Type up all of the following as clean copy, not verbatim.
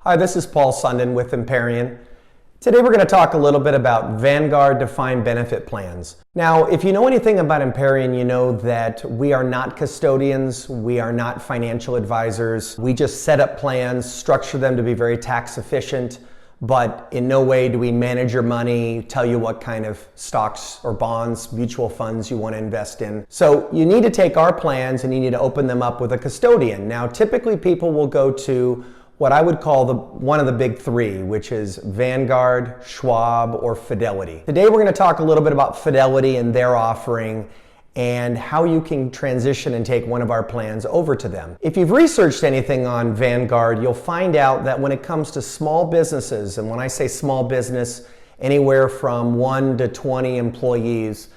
Hi, this is Paul Sundin with Emparian. Today we're going to talk a little bit about Vanguard defined benefit plans. Now, if you know anything about Emparian, you know that we are not custodians, we are not financial advisors. We just set up plans, structure them to be very tax efficient, but in no way do we manage your money, tell you what kind of stocks or bonds, mutual funds you want to invest in. So you need to take our plans and you need to open them up with a custodian. Now, typically people will go to what I would call one of the big three, which is Vanguard, Schwab, or Fidelity. Today we're going to talk a little bit about Fidelity and their offering and how you can transition and take one of our plans over to them. If you've researched anything on Vanguard, you'll find out that when it comes to small businesses, and when I say small business, anywhere from 1 to 20 employees,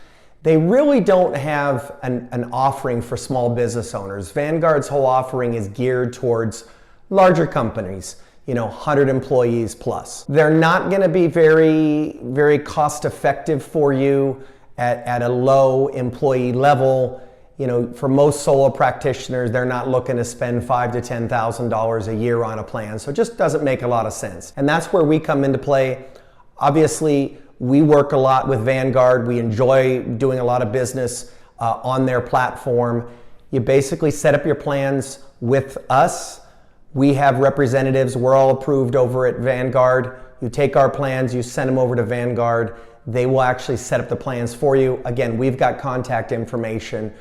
they really don't have an offering for small business owners. Vanguard's whole offering is geared towards larger companies, 100 employees plus. They're not going to be very, very cost effective for you at a low employee level. For most solo practitioners, they're not looking to spend $5,000 to $10,000 a year on a plan. So it just doesn't make a lot of sense. And that's where we come into play. Obviously, we work a lot with Vanguard. We enjoy doing a lot of business on their platform. You basically set up your plans with us. We have representatives, we're all approved over at Vanguard. You take our plans, you send them over to Vanguard. They will actually set up the plans for you. Again, we've got contact information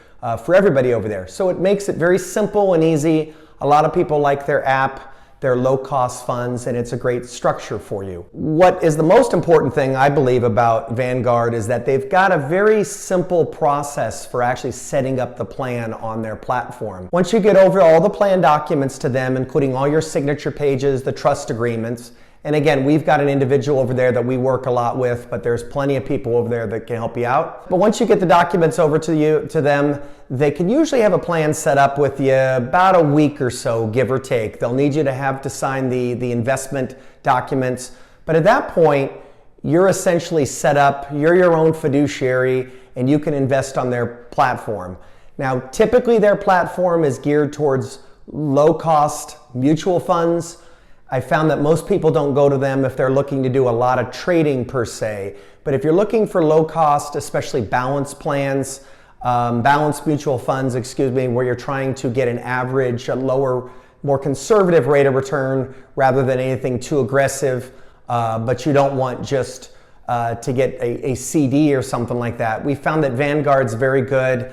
for everybody over there. So it makes it very simple and easy. A lot of people like their app, their low-cost funds, and it's a great structure for you. What is the most important thing, I believe, about Vanguard is that they've got a very simple process for actually setting up the plan on their platform. Once you get over all the plan documents to them, including all your signature pages, the trust agreements, and again, we've got an individual over there that we work a lot with, but there's plenty of people over there that can help you out. But once you get the documents over to them, they can usually have a plan set up with you about a week or so, give or take. They'll need you to have to sign the investment documents. But at that point, you're essentially set up, you're your own fiduciary, and you can invest on their platform. Now, typically their platform is geared towards low-cost mutual funds. I found that most people don't go to them if they're looking to do a lot of trading per se. But if you're looking for low cost, especially balanced plans, balanced mutual funds, where you're trying to get an average, a lower, more conservative rate of return rather than anything too aggressive, but you don't want just to get a CD or something like that. We found that Vanguard's very good.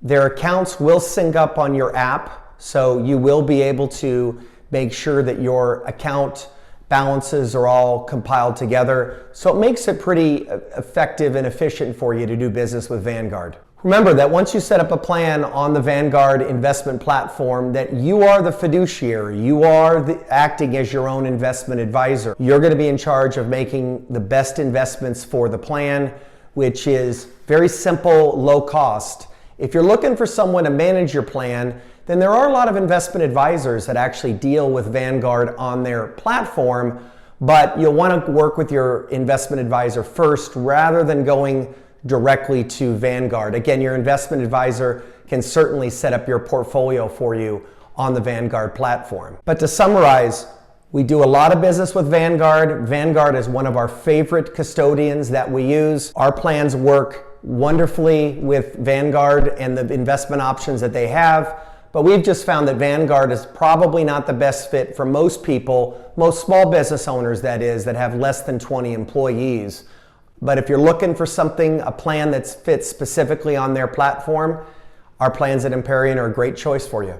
Their accounts will sync up on your app, so you will be able to make sure that your account balances are all compiled together. So it makes it pretty effective and efficient for you to do business with Vanguard. Remember that once you set up a plan on the Vanguard investment platform, that you are the fiduciary, you are acting as your own investment advisor. You're going to be in charge of making the best investments for the plan, which is very simple, low cost. If you're looking for someone to manage your plan, then there are a lot of investment advisors that actually deal with Vanguard on their platform, but you'll want to work with your investment advisor first rather than going directly to Vanguard. Again, your investment advisor can certainly set up your portfolio for you on the Vanguard platform. But to summarize, we do a lot of business with Vanguard. Vanguard is one of our favorite custodians that we use. Our plans work wonderfully with Vanguard and the investment options that they have. But we've just found that Vanguard is probably not the best fit for most people, most small business owners that is, that have less than 20 employees. But if you're looking for something, a plan that fits specifically on their platform, our plans at Emparian are a great choice for you.